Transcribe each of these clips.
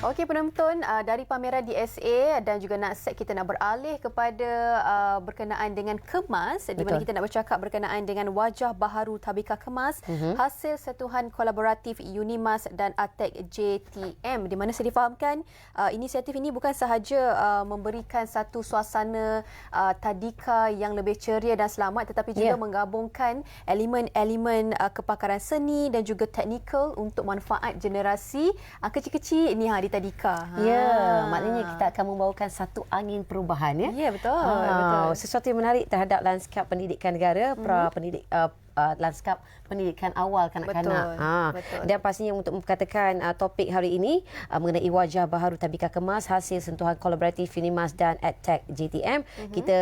Okey penonton, dari pameran DSA dan juga NATSEC kita nak beralih kepada berkenaan dengan kemas, di mana kita nak bercakap berkenaan dengan wajah baharu Tabika Kemas, hasil sentuhan kolaboratif Unimas dan Artec JTM, di mana saya difahamkan inisiatif ini bukan sahaja memberikan satu suasana tadika yang lebih ceria dan selamat, tetapi juga menggabungkan elemen-elemen kepakaran seni dan juga teknikal untuk manfaat generasi kecil-kecil ini di tadika. Ya, maknanya kita akan membawakan satu angin perubahan ya. Ya, betul. Betul. Sesuatu yang menarik terhadap lanskap pendidikan negara, lanskap pendidikan awal kanak-kanak. Betul. Dan pastinya untuk memperkatakan topik hari ini mengenai wajah baharu Tabika Kemas hasil sentuhan kolaboratif Unimas dan Artec JTM, kita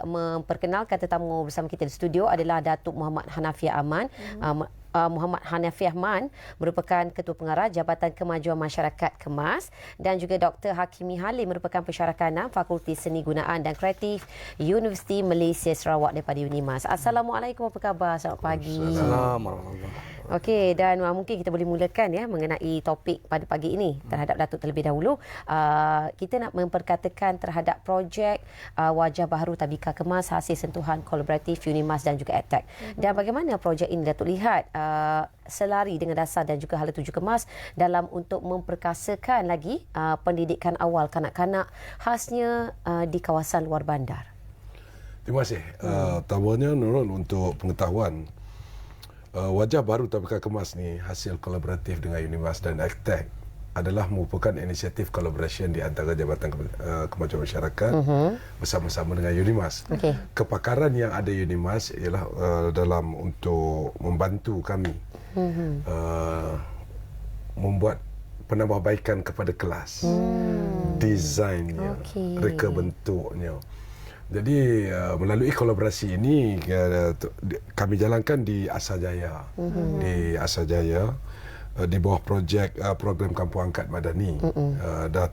memperkenalkan tetamu bersama kita di studio adalah Datuk Muhammad Hanafiah Aman. Muhammad Hanafiah Man merupakan Ketua Pengarah Jabatan Kemajuan Masyarakat Kemas dan juga Dr. Hakimi Halim merupakan Pensyarah Kanan Fakulti Seni Gunaan dan Kreatif Universiti Malaysia Sarawak daripada Unimas. Assalamualaikum, apa khabar? Selamat pagi. Assalamualaikum. Okey, dan mungkin kita boleh mulakan ya mengenai topik pada pagi ini terhadap Datuk terlebih dahulu. Kita nak memperkatakan terhadap projek wajah baharu Tabika Kemas hasil sentuhan kolaboratif Unimas dan juga Artec. Dan bagaimana projek ini Datuk lihat selari dengan dasar dan juga hala tuju Kemas dalam untuk memperkasakan lagi pendidikan awal kanak-kanak khasnya di kawasan luar bandar. Terima kasih. Pertamanya Nurul, untuk pengetahuan, wajah baru Tabika Kemas ni hasil kolaboratif dengan Unimas dan Artec adalah merupakan inisiatif collaboration di antara Jabatan Kemajuan Masyarakat bersama-sama dengan Unimas. Kepakaran yang ada Unimas ialah dalam untuk membantu kami membuat penambahbaikan kepada kelas, desainnya, reka bentuknya. Jadi melalui kolaborasi ini kami jalankan di Asajaya, di bawah projek program Kampung Angkat Madani, dan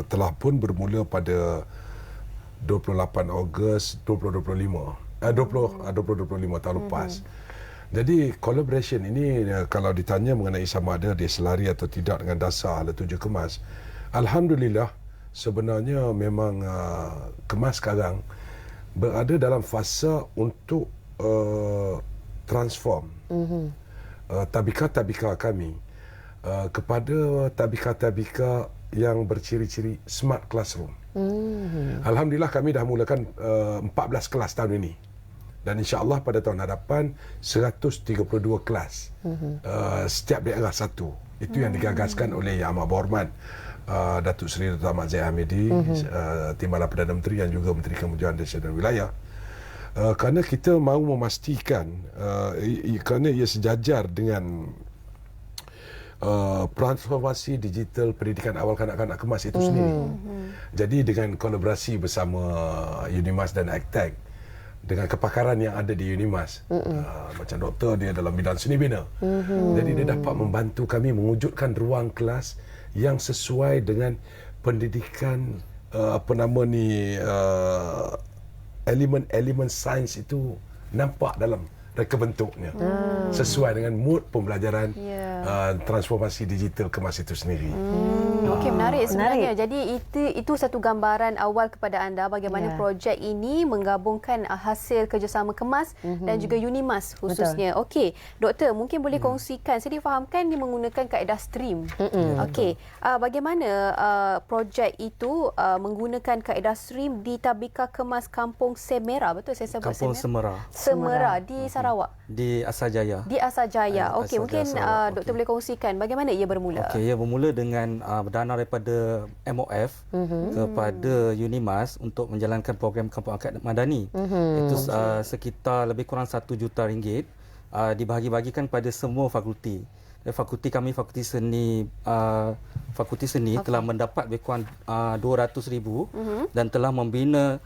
telah pun bermula pada 28 Ogos 2025 tahun lepas. Jadi collaboration ini kalau ditanya mengenai sama ada dia selari atau tidak dengan dasar hala tuju Kemas, alhamdulillah sebenarnya memang Kemas sekarang berada dalam fasa untuk transform tabika-tabika kami kepada tabika-tabika yang berciri-ciri smart classroom. Alhamdulillah kami dah mulakan 14 kelas tahun ini. Dan insya-Allah pada tahun hadapan 132 kelas. Setiap daerah satu. Itu yang digagaskan oleh Yang Amat Berhormat Datuk Seri Dr. Ahmad Zahid Hamidi, Timbalan Perdana Menteri dan juga Menteri Kemajuan Desa dan Wilayah. Kerana kita mahu memastikan kerana ia sejajar dengan transformasi digital pendidikan awal kanak-kanak Kemas itu sendiri. Jadi dengan kolaborasi bersama Unimas dan Artec, dengan kepakaran yang ada di Unimas, macam doktor dia dalam bidang seni bina, jadi dia dapat membantu kami mewujudkan ruang kelas yang sesuai dengan pendidikan elemen-elemen sains itu nampak dalam reka bentuknya, sesuai dengan mood pembelajaran transformasi digital Kemas itu sendiri. Okey, menarik sebenarnya. Jadi itu satu gambaran awal kepada anda bagaimana projek ini menggabungkan hasil kerjasama Kemas dan juga Unimas khususnya. Okey, doktor mungkin boleh kongsikan, saya difahamkan dia menggunakan kaedah stream. Okey, bagaimana projek itu menggunakan kaedah stream di Tabika Kemas Kampung Semera, betul saya sebut Kampung Semera? Semera di Sarawak. Di Asajaya. Di Asajaya. Okey, mungkin doktor boleh kongsikan bagaimana ia bermula. Okey, ia bermula dengan dana daripada MOF kepada Unimas untuk menjalankan program Kampung Angkat Madani. Itu sekitar lebih kurang 1 juta ringgit, dibahagi-bagikan pada semua fakulti. Fakulti kami, Fakulti Seni telah mendapat lebih kurang 200,000 dan telah membina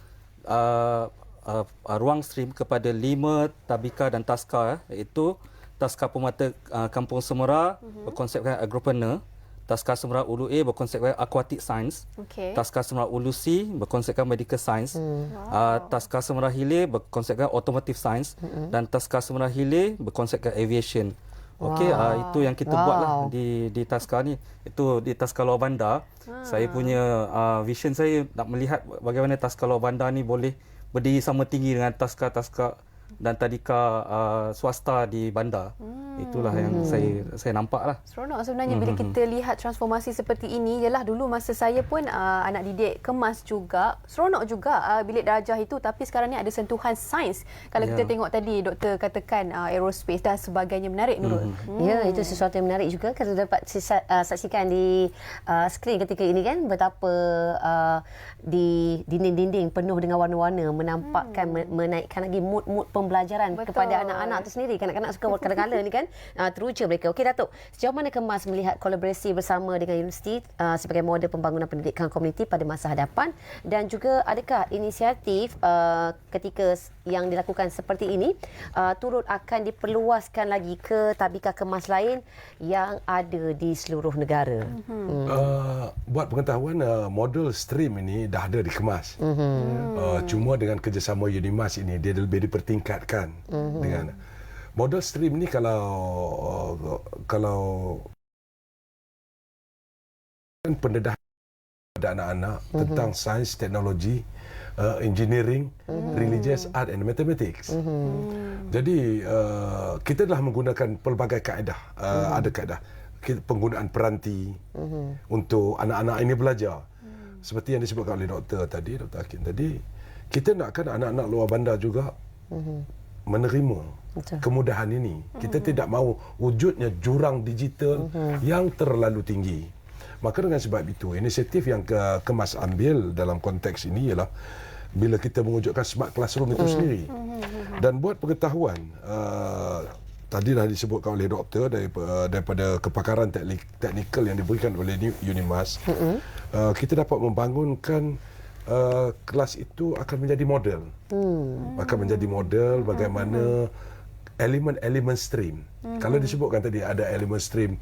ruang stream kepada 5 tabika dan taska, iaitu Taska Permata Kampung Semera berkonsepkan agropreneur, Taska Semera Ulu A berkonsepkan aquatic science, Taska Semera Ulu C berkonsepkan medical science, Taska Semera Hilir berkonsepkan automotive science, dan Taska Semera Hilir berkonsepkan aviation. Okey, itu yang kita buatlah di Taska ni. Itu di Taska Luar Bandar. Saya punya vision saya nak melihat bagaimana Taska Luar Bandar ni boleh berdiri sama tinggi dengan taska-taska dan tadika swasta di bandar. Itulah yang saya nampak lah. Seronok sebenarnya bila kita lihat transformasi seperti ini. Yalah, dulu masa saya pun anak didik kemas juga. Seronok juga bilik darjah itu, tapi sekarang ni ada sentuhan sains. Kalau kita tengok tadi doktor katakan aerospace dan sebagainya, menarik Nurul. Ya, itu sesuatu yang menarik juga. Kita dapat saksikan di skrin ketika ini kan betapa di dinding-dinding penuh dengan warna-warna menampakkan menaikkan lagi mood pembelajaran kepada anak-anak itu sendiri. Kanak-kanak suka colour-colour ni kan. Teruja mereka. Okey Datuk, sejauh mana Kemas melihat kolaborasi bersama dengan universiti sebagai model pembangunan pendidikan komuniti pada masa hadapan, dan juga adakah inisiatif ketika yang dilakukan seperti ini turut akan diperluaskan lagi ke tabika Kemas lain yang ada di seluruh negara? Buat pengetahuan, model stream ini dah ada di Kemas. Cuma dengan kerjasama Unimas ini dia lebih dipertingkatkan dengan model stream ni. Kalau pendedahan pada anak-anak tentang sains, teknologi, engineering, religious, art and mathematics. Jadi kita telah menggunakan pelbagai kaedah. Ada kaedah penggunaan peranti untuk anak-anak ini belajar. Seperti yang disebutkan oleh Dr. Hakim tadi, kita nakkan anak-anak luar bandar juga menerima kemudahan ini. Kita tidak mahu wujudnya jurang digital yang terlalu tinggi. Maka dengan sebab itu, inisiatif yang Kemas ambil dalam konteks ini ialah bila kita mewujudkan smart classroom itu sendiri. Dan buat pengetahuan, tadi dah disebutkan oleh doktor daripada kepakaran teknikal yang diberikan oleh Unimas, kita dapat membangunkan kelas itu akan menjadi model. Akan menjadi model bagaimana elemen-elemen stream. Kalau disebutkan tadi ada elemen stream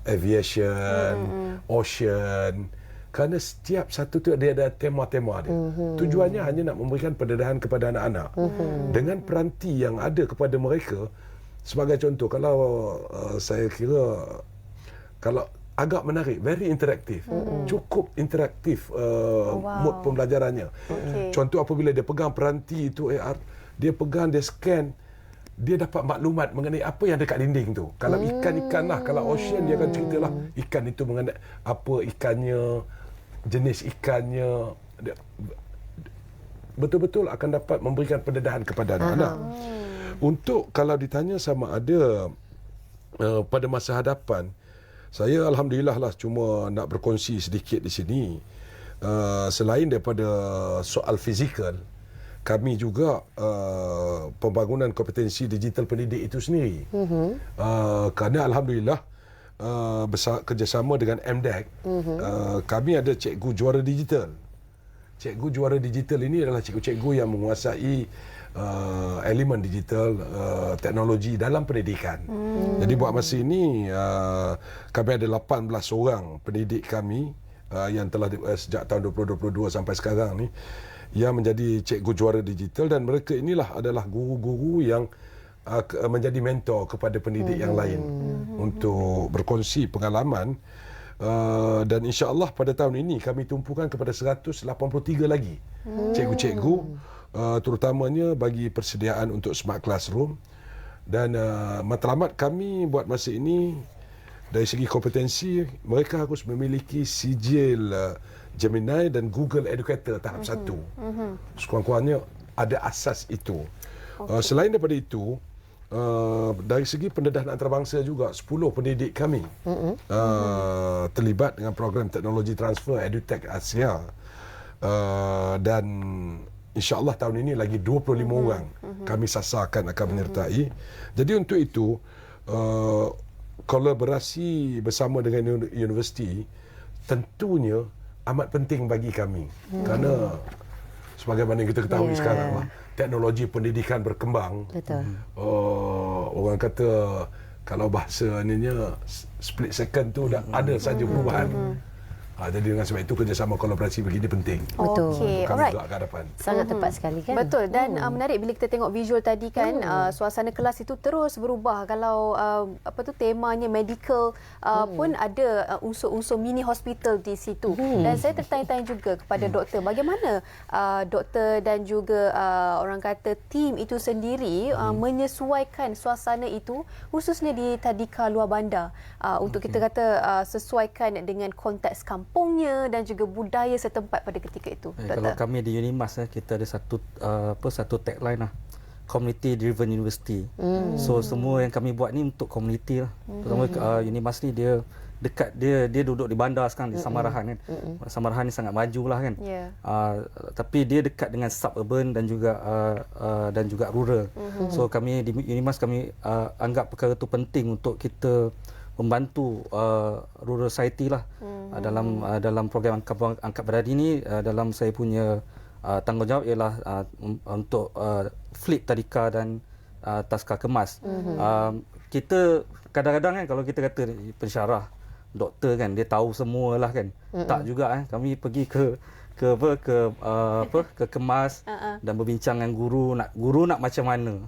aviation, ocean, kerana setiap satu tu dia ada tema-tema dia. Tujuannya hanya nak memberikan pendedahan kepada anak-anak dengan peranti yang ada kepada mereka. Sebagai contoh, kalau saya kira kalau agak menarik, very interaktif, cukup interaktif mood pembelajarannya. Contoh, apabila dia pegang peranti itu AR, dia pegang, dia scan, dia dapat maklumat mengenai apa yang dekat dinding tu. Kalau ikan-ikan lah, kalau ocean dia akan ceritalah ikan itu mengenai apa ikannya, jenis ikannya. Betul-betul akan dapat memberikan pendedahan kepada anak-anak. Untuk kalau ditanya sama ada pada masa hadapan, saya alhamdulillah lah cuma nak berkongsi sedikit di sini. Selain daripada soal fizikal, kami juga pembangunan kompetensi digital pendidik itu sendiri. Kerana alhamdulillah kerjasama dengan MDEC, kami ada cikgu juara digital. Cikgu juara digital ini adalah cikgu-cikgu yang menguasai elemen digital, teknologi dalam pendidikan. Jadi buat masa ini kami ada 18 orang pendidik kami yang telah sejak tahun 2022 sampai sekarang ni yang menjadi cikgu juara digital, dan mereka inilah adalah guru-guru yang menjadi mentor kepada pendidik yang lain untuk berkongsi pengalaman. Dan insya-Allah pada tahun ini kami tumpukan kepada 183 lagi cikgu-cikgu, terutamanya bagi persediaan untuk smart classroom. Dan matlamat kami buat masa ini dari segi kompetensi, mereka harus memiliki sijil Gemini dan Google Educator tahap 1. Sekurang-kurangnya ada asas itu. Selain daripada itu, dari segi pendedahan antarabangsa juga 10 pendidik kami terlibat dengan program teknologi transfer EduTech Asia, dan insya-Allah tahun ini lagi 25 orang kami sasarkan akan menyertai. Jadi untuk itu kolaborasi bersama dengan universiti tentunya amat penting bagi kami. Kerana sebagaimana kita ketahui sekarang lah, teknologi pendidikan berkembang. Betul. Orang kata kalau bahasa ininya split second tu dah ada saja perubahan. Jadi dengan sebab itu kerjasama kolaborasi begini penting. Betul. Okey, Kami alright. juga ke hadapan. Sangat tepat sekali kan? Betul, dan menarik bila kita tengok visual tadi kan, suasana kelas itu terus berubah. Kalau temanya medical pun ada unsur-unsur mini hospital di situ. Dan saya tertanya-tanya juga kepada doktor, bagaimana doktor dan juga orang kata tim itu sendiri menyesuaikan suasana itu khususnya di tadika luar bandar untuk kita kata sesuaikan dengan konteks kampungnya dan juga budaya setempat pada ketika itu. Kalau kami di Unimas kita ada satu tagline lah, community driven university. So semua yang kami buat ni untuk community lah. Terutama Unimas ni dia dekat, dia duduk di bandar sekarang di Samarahan kan. Samarahan ni sangat maju lah kan. Tapi dia dekat dengan suburban dan juga rural. So kami di Unimas kami anggap perkara tu penting untuk kita membantu rural society lah dalam program angkat berat ini. Dalam saya punya tanggungjawab ialah untuk flip tadika dan taska kemas. Kita kadang-kadang kan kalau kita kata pensyarah doktor kan dia tahu semualah kan. Tak juga kami pergi ke kemas dan berbincang dengan guru nak macam mana.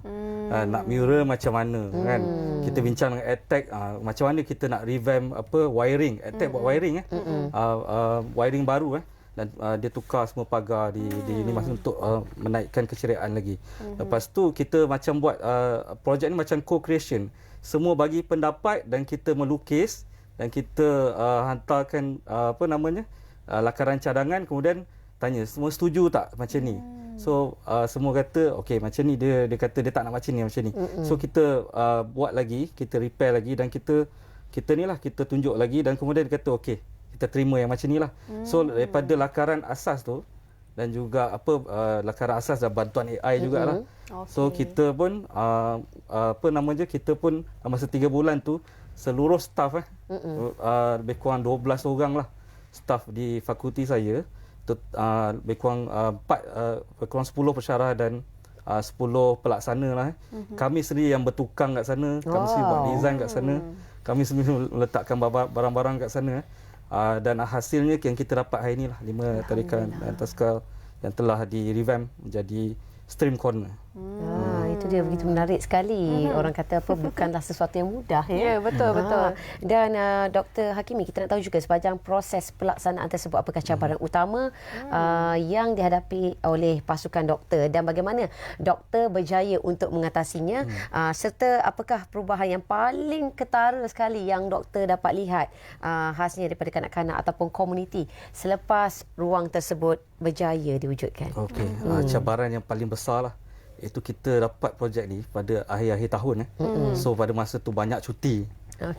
Nak mural macam mana kan. Kita bincang dengan EdTech macam mana kita nak revamp wiring. EdTech buat wiring wiring baru dan dia tukar semua pagar di Unimas untuk menaikkan keceriaan lagi. Lepas tu kita macam buat projek ni macam co-creation. Semua bagi pendapat dan kita melukis dan kita hantarkan lakaran cadangan, kemudian tanya semua setuju tak macam ni. So semua kata okey macam ni, dia kata dia tak nak macam ni macam ni. So kita buat lagi, kita repair lagi dan kita tunjuk lagi dan kemudian dia kata okey kita terima yang macam ni lah. So daripada lakaran asas tu dan juga lakaran asas dan bantuan AI jugalah. So kita pun kita pun masa 3 bulan tu seluruh staff lebih kurang 12 orang lah staff di fakulti saya, lebih kurang 10 pensyarah dan 10 pelaksana lah. Kami sendiri yang bertukang kat sana, kami sendiri buat design kat sana, kami sendiri meletakkan barang-barang kat sana. Dan hasilnya yang kita dapat hari ni lah 5 tadika dan taska yang telah di revamp menjadi stream corner. Itu dia, begitu menarik sekali. Orang kata bukanlah sesuatu yang mudah ya. Ya, betul. Dan Dr. Hakimi, kita nak tahu juga sepanjang proses pelaksanaan tersebut apakah cabaran utama yang dihadapi oleh pasukan doktor dan bagaimana doktor berjaya untuk mengatasinya, serta apakah perubahan yang paling ketara sekali yang doktor dapat lihat khasnya daripada kanak-kanak ataupun komuniti selepas ruang tersebut berjaya diwujudkan. Okey, cabaran yang paling besar lah itu kita dapat projek ni pada akhir-akhir tahun. So pada masa tu banyak cuti.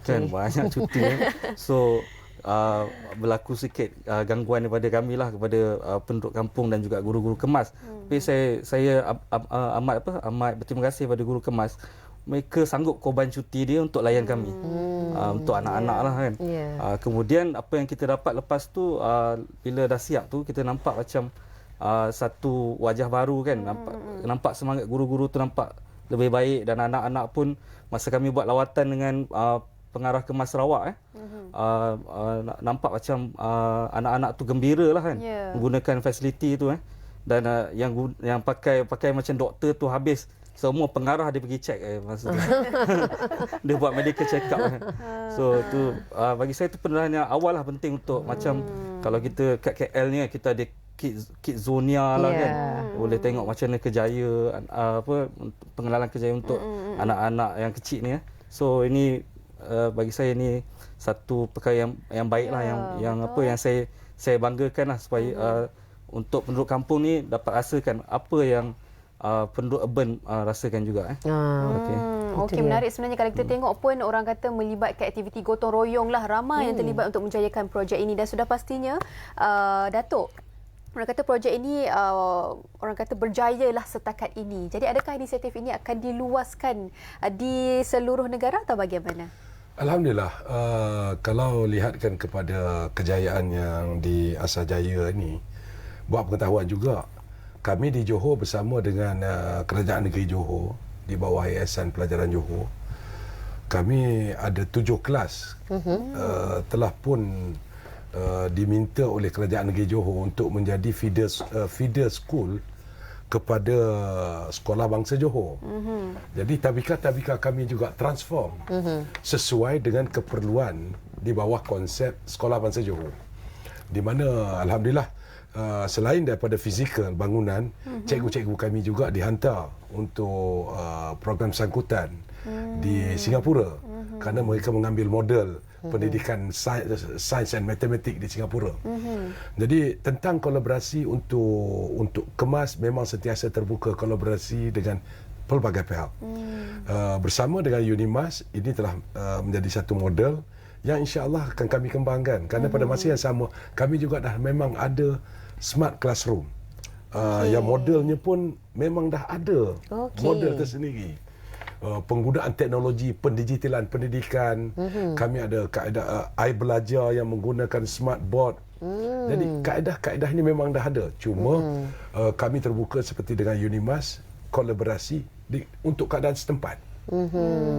Kan, banyak cuti. So berlaku sikit gangguan daripada kami lah, kepada penduduk kampung dan juga guru-guru kemas. Tapi saya amat berterima kasih kepada guru kemas. Mereka sanggup korban cuti dia untuk layan kami. Untuk anak-anak lah kan. Kemudian apa yang kita dapat lepas tu, bila dah siap tu kita nampak macam satu wajah baru kan. Nampak semangat guru-guru tu nampak lebih baik dan anak-anak pun masa kami buat lawatan dengan pengarah kemas Sarawak nampak macam anak-anak tu gembira lah kan menggunakan fasiliti tu dan yang pakai macam doktor tu habis semua pengarah dia pergi check masa tu. Dia buat medical check up kan. So tu bagi saya tu penerangan yang awal lah penting untuk macam kalau kita kat KL ni kita ada Kidzonia lah kan. Boleh tengok macam mana kerjaya pengenalan kerjaya untuk anak-anak yang kecil ni. So ini bagi saya ni satu perkara yang baik lah yang saya banggakan lah supaya untuk penduduk kampung ni dapat rasakan apa yang penduduk urban rasakan juga. Okey, menarik sebenarnya kalau kita tengok pun orang kata melibatkan aktiviti gotong royong lah, ramai yang terlibat untuk menjayakan projek ini dan sudah pastinya Datuk, orang kata projek ini orang kata berjayalah setakat ini. Jadi adakah inisiatif ini akan diluaskan di seluruh negara atau bagaimana? Alhamdulillah, kalau lihatkan kepada kejayaan yang di Asajaya ini, buat pengetahuan juga, kami di Johor bersama dengan Kerajaan Negeri Johor di bawah Yayasan Pelajaran Johor, kami ada 7 kelas telah pun diminta oleh Kerajaan Negeri Johor untuk menjadi feeder school kepada Sekolah Bangsa Johor. Jadi tabika-tabika kami juga transform sesuai dengan keperluan di bawah konsep Sekolah Bangsa Johor. Di mana alhamdulillah selain daripada fizikal bangunan, cikgu-cikgu kami juga dihantar untuk program sangkutan di Singapura kerana mereka mengambil model pendidikan sains dan matematik di Singapura. Jadi tentang kolaborasi untuk kemas memang sentiasa terbuka kolaborasi dengan pelbagai pihak. Bersama dengan UNIMAS ini telah menjadi satu model yang insya-Allah akan kami kembangkan kerana pada masa yang sama kami juga dah memang ada smart classroom. Yang modelnya pun memang dah ada model tersendiri. Penggunaan teknologi pendigitalan pendidikan, kami ada kaedah iBelajar yang menggunakan smart board. Jadi kaedah-kaedah ini memang dah ada, cuma kami terbuka seperti dengan UNIMAS kolaborasi untuk keadaan setempat.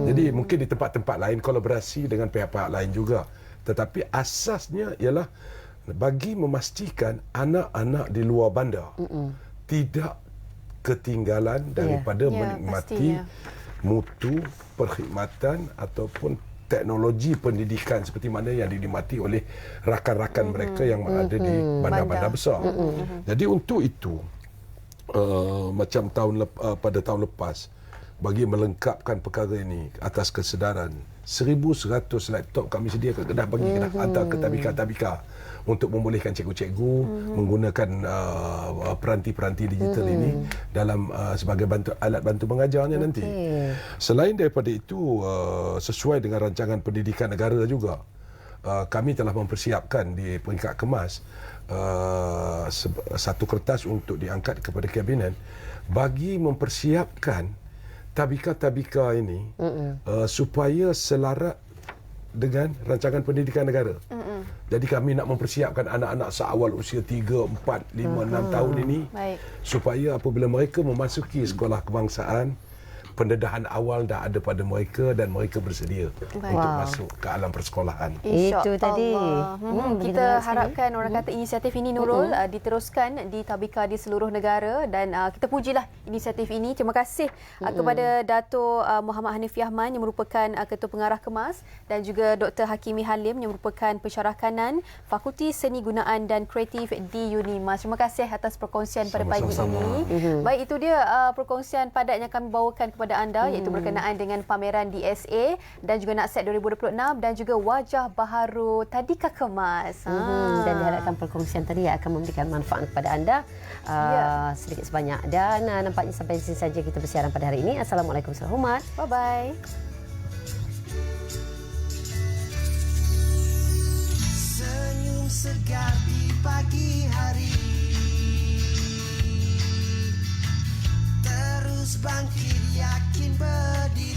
Jadi mungkin di tempat-tempat lain kolaborasi dengan pihak-pihak lain juga, tetapi asasnya ialah bagi memastikan anak-anak di luar bandar tidak ketinggalan daripada menikmati mutu perkhidmatan ataupun teknologi pendidikan seperti mana yang dinikmati oleh rakan-rakan mereka yang ada di bandar-bandar besar. Jadi untuk itu macam pada tahun lepas bagi melengkapkan perkara ini atas kesedaran 1,100 laptop kami sediakan dah bagi hantar ke tabika-tabika untuk membolehkan cikgu-cikgu menggunakan peranti-peranti digital ini dalam sebagai alat bantu mengajarnya nanti. Selain daripada itu, sesuai dengan rancangan pendidikan negara juga, kami telah mempersiapkan di peringkat kemas satu kertas untuk diangkat kepada Kabinet bagi mempersiapkan tabika-tabika ini supaya selaras dengan rancangan pendidikan negara. Jadi kami nak mempersiapkan anak-anak seawal usia 3, 4, 5, 6 tahun ini supaya apabila mereka memasuki sekolah kebangsaan, pendedahan awal dah ada pada mereka dan mereka bersedia untuk masuk ke alam persekolahan. Itu tadi. Kita harapkan orang kata inisiatif ini Nurul diteruskan di tabika di seluruh negara dan kita pujilah inisiatif ini. Terima kasih kepada Dato' Muhammad Hanif Yahman yang merupakan Ketua Pengarah Kemas dan juga Dr. Hakimi Halim yang merupakan Pensyarah Kanan Fakulti Seni Gunaan dan Kreatif di UNIMAS. Terima kasih atas perkongsian pada pagi ini. Baik, itu dia perkongsian padat yang kami bawakan kepada anda iaitu berkenaan dengan pameran DSA dan juga NACEC 2026 dan juga wajah baharu Tadika Kemas. Dan diharapkan perkongsian tadi akan memberikan manfaat kepada anda sedikit sebanyak. Dan nampaknya sampai di sini saja kita bersiaran pada hari ini. Assalamualaikum warahmatullahi wabarakatuh. Bye-bye. Senyum segar di pagi hari, terus bangkit yakin berdiri.